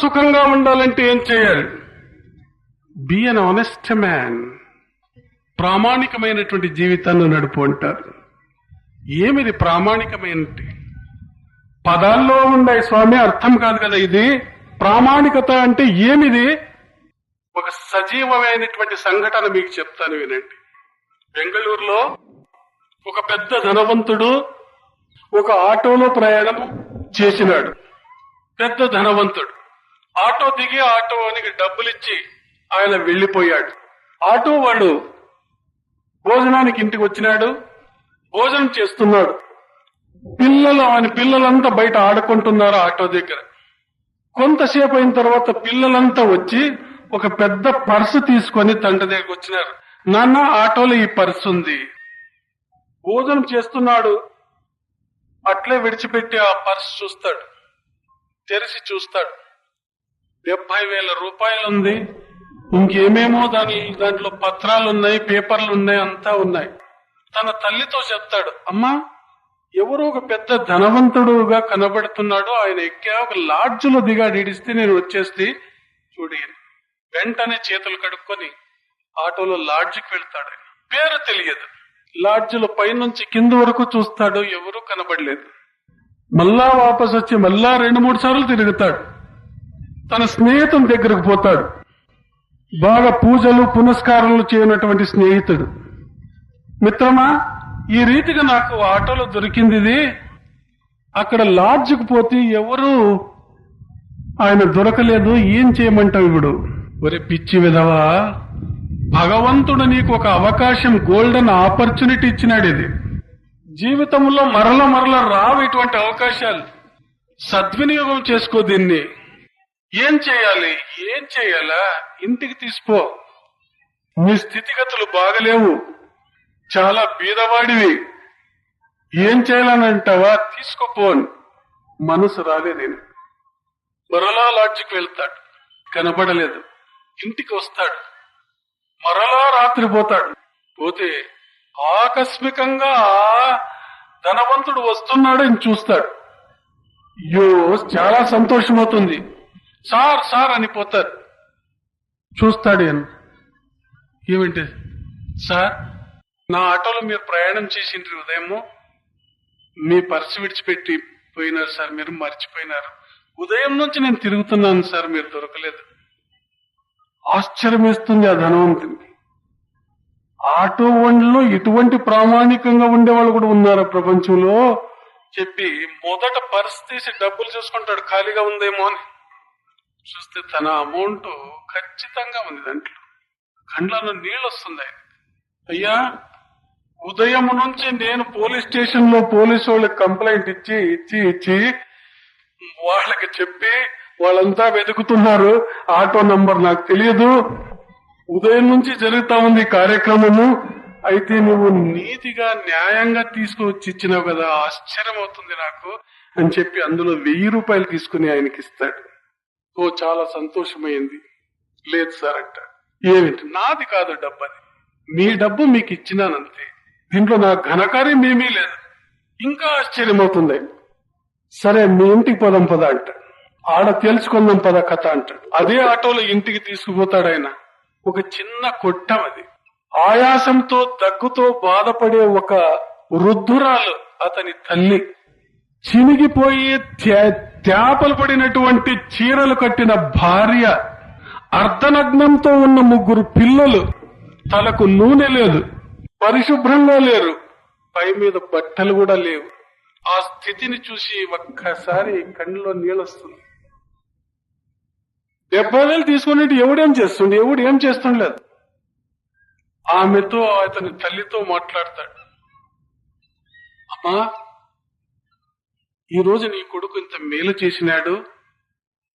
సుఖంగా ఉండాలంటే ఏం చేయాలి? Be an honest man. ప్రామాణికమైనటువంటి జీవితాన్ని నడుపు అంటారు. ఏమిది ప్రామాణికమైనది? పదాల్లో ఉండే స్వామి, అర్థం కాదు కదా ఇది. ప్రామాణికత అంటే ఏమిది? ఒక సజీవమైనటువంటి సంఘటన మీకు చెప్తాను, వినండి. బెంగళూరులో ఒక పెద్ద ధనవంతుడు ఒక ఆటోలో ప్రయాణం చేసినాడు. పెద్ద ధనవంతుడు ఆటో దిగి ఆటోనికి డబ్బులిచ్చి ఆయన వెళ్లిపోయాడు. ఆటో వాడు భోజనానికి ఇంటికి వచ్చినాడు. భోజనం చేస్తున్నాడు. పిల్లలంతా బయట ఆడుకుంటున్నారు ఆటో దగ్గర. కొంతసేపు అయిన తర్వాత పిల్లలంతా వచ్చి ఒక పెద్ద పర్సు తీసుకొని తండ్రి దగ్గరికి వచ్చినారు. నాన్న, ఆటోలో ఈ పర్సు ఉంది. భోజనం చేస్తున్నాడు. అట్లే విడిచిపెట్టి ఆ పర్సు చూస్తాడు. తెరిచి చూస్తాడు. 70,000 రూపాయలు ఉంది. ఇంకేమేమో దాంట్లో పత్రాలు ఉన్నాయి, పేపర్లు ఉన్నాయి, అంతా ఉన్నాయి. తన తల్లితో చెప్తాడు, అమ్మా, ఎవరో ఒక పెద్ద ధనవంతుడుగా కనబడుతున్నాడు, ఆయన ఎక్కా ఒక లాడ్జ్లో దిగాడు, ఇడిస్తే నేను వచ్చేస్తే చూడి. వెంటనే చేతులు కడుక్కొని ఆటోలో లాడ్జికి వెళ్తాడు. ఆయన పేరు తెలియదు. లాడ్జిలో పైనుంచి కింద వరకు చూస్తాడు, ఎవరూ కనబడలేదు. మళ్ళా వాపస్ వచ్చి మళ్ళా 2-3 సార్లు తిరుగుతాడు. తన స్నేహితుని దగ్గరకు పోతాడు. బాగా పూజలు పునస్కారాలు చేయనటువంటి స్నేహితుడు. మిత్రమా, ఈ రీతిగా నాకు ఆటోలో దొరికింది ఇది. అక్కడ లాడ్జ్కి పోతే ఎవరు ఆయన దొరకలేదు, ఏం చేయమంటావు ఇప్పుడు? ఒరే పిచ్చి విధవా, భగవంతుడు నీకు ఒక అవకాశం, గోల్డెన్ ఆపర్చునిటీ ఇచ్చినాడు. ఇది జీవితంలో మరల రావు ఇటువంటి అవకాశాలు. సద్వినియోగం చేసుకో దీన్ని. ఏం చేయాలా? ఇంటికి తీసుకో. నీ స్థితిగతులు బాగలేవు, చాలా బీదవాడివి, ఏం చేయాలని అంటావా? తీసుకోపోను. మనసు రాలేదు. మరలా లాడ్జికి వెళ్తాడు. కనబడలేదు. ఇంటికి వస్తాడు. మరలా రాత్రి పోతాడు. పోతే ఆకస్మికంగా ధనవంతుడు వస్తున్నాడు అని చూస్తాడు. అయ్యో, చాలా సంతోషమవుతుంది. సార్ అని పోతారు. చూస్తాడు. ఏమంటే, సార్, నా ఆటోలో మీరు ప్రయాణం చేసిండ్రు ఉదయము, మీ పర్సు విడిచిపెట్టి పోయినారు సార్, మీరు మర్చిపోయినారు. ఉదయం నుంచి నేను తిరుగుతున్నాను సార్, మీరు దొరకలేదు. ఆశ్చర్యం వేస్తుంది ఆ ధనవంతునికి. ఆటో వండ్లో ఇటువంటి ప్రామాణికంగా ఉండేవాళ్ళు కూడా ఉన్నారు ప్రపంచంలో. చెప్పి మొదట పర్సు తీసి డబ్బులు చూసుకుంటాడు, ఖాళీగా ఉందేమో అని. చూస్తే తన అమౌంట్ ఖచ్చితంగా ఉంది దాంట్లో. కండ్లలో నీళ్ళు వస్తుంది. అయ్యా, ఉదయం నుంచి నేను పోలీస్ స్టేషన్ లో పోలీసు వాళ్ళకి కంప్లైంట్ ఇచ్చి వాళ్ళకి చెప్పి వాళ్ళంతా వెతుకుతున్నారు. ఆటో నంబర్ నాకు తెలియదు. ఉదయం నుంచి జరుగుతా ఉంది కార్యక్రమము. అయితే నువ్వు నీతిగా న్యాయంగా తీసుకువచ్చి ఇచ్చినావు కదా, ఆశ్చర్యం అవుతుంది నాకు అని చెప్పి అందులో 1000 రూపాయలు తీసుకుని ఆయనకి ఇస్తాడు. ఓ, చాలా సంతోషమైంది. లేదు సార్ అంట. ఏమిటి? నాది కాదు డబ్బు, అది మీ డబ్బు, మీకు ఇచ్చినానంతే. దీంట్లో నా ఘనకార్యం ఏమీ లేదు. ఇంకా ఆశ్చర్యమవుతుంది. సరే, మీ ఇంటికి పోదాం పద అంటాడు. ఆడ తెలుసుకుందాం పద కథ అంటాడు. అదే ఆటోలో ఇంటికి తీసుకుపోతాడు ఆయన. ఒక చిన్న కొట్టం అది. ఆయాసంతో దగ్గుతో బాధపడే ఒక వృద్ధురాలు అతని తల్లి, చినిగిపోయి త్యాపలు పడినటువంటి చీరలు కట్టిన భార్య, అర్ధనగ్నంతో ఉన్న 3 పిల్లలు, తలకు నూనె లేదు, పరిశుభ్రంగా లేరు, పై మీద బట్టలు కూడా లేవు. ఆ స్థితిని చూసి ఒక్కసారి కళ్ళలో నీళ్ళొస్తుంది. 70,000 తీసుకున్నట్టు ఎవడేం చేస్తుండే? ఎవడు ఏం చేస్తుండలేదు. ఆమెతో, అతని తల్లితో మాట్లాడతాడు. అమ్మా, ఈరోజు నీ కొడుకు ఇంత మేలు చేసినాడు,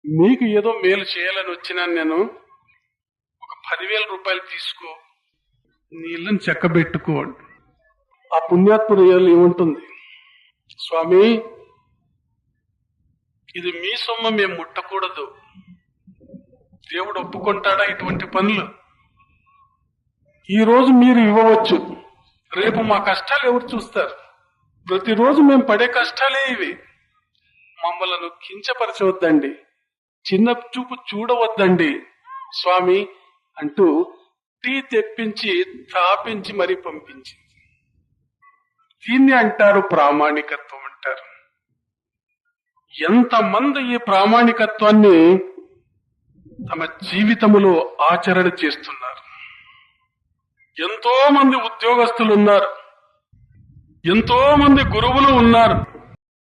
నీకు ఏదో మేలు చేయాలని వచ్చినాను నేను. ఒక 10,000 రూపాయలు తీసుకో, నీ ఇల్లుని చెక్కబెట్టుకో. ఆ పుణ్యాత్ముడు ఏముంటుంది? స్వామి, ఇది మీ సొమ్మ, మేము ముట్టకూడదు. దేవుడు ఒప్పుకుంటాడా ఇటువంటి పనులు? ఈ రోజు మీరు ఇవ్వవచ్చు, రేపు మా కష్టాలు ఎవరు చూస్తారు? ప్రతిరోజు మేము పడే కష్టాలే ఇవి. మమ్మలను కించపరచవద్దండి. చిన్న చూపు చూడవద్దండి స్వామి అంటూ టీ తెప్పించి తాపించి మరీ పంపించింది. దీన్ని అంటారు ప్రామాణికత్వం అంటారు. ఎంతమంది ఈ ప్రామాణికత్వాన్ని తమ జీవితములో ఆచరణ చేస్తున్నారు. ఎంతో మంది ఉద్యోగస్తులు ఉన్నారు, ఎంతో మంది గురువులు ఉన్నారు.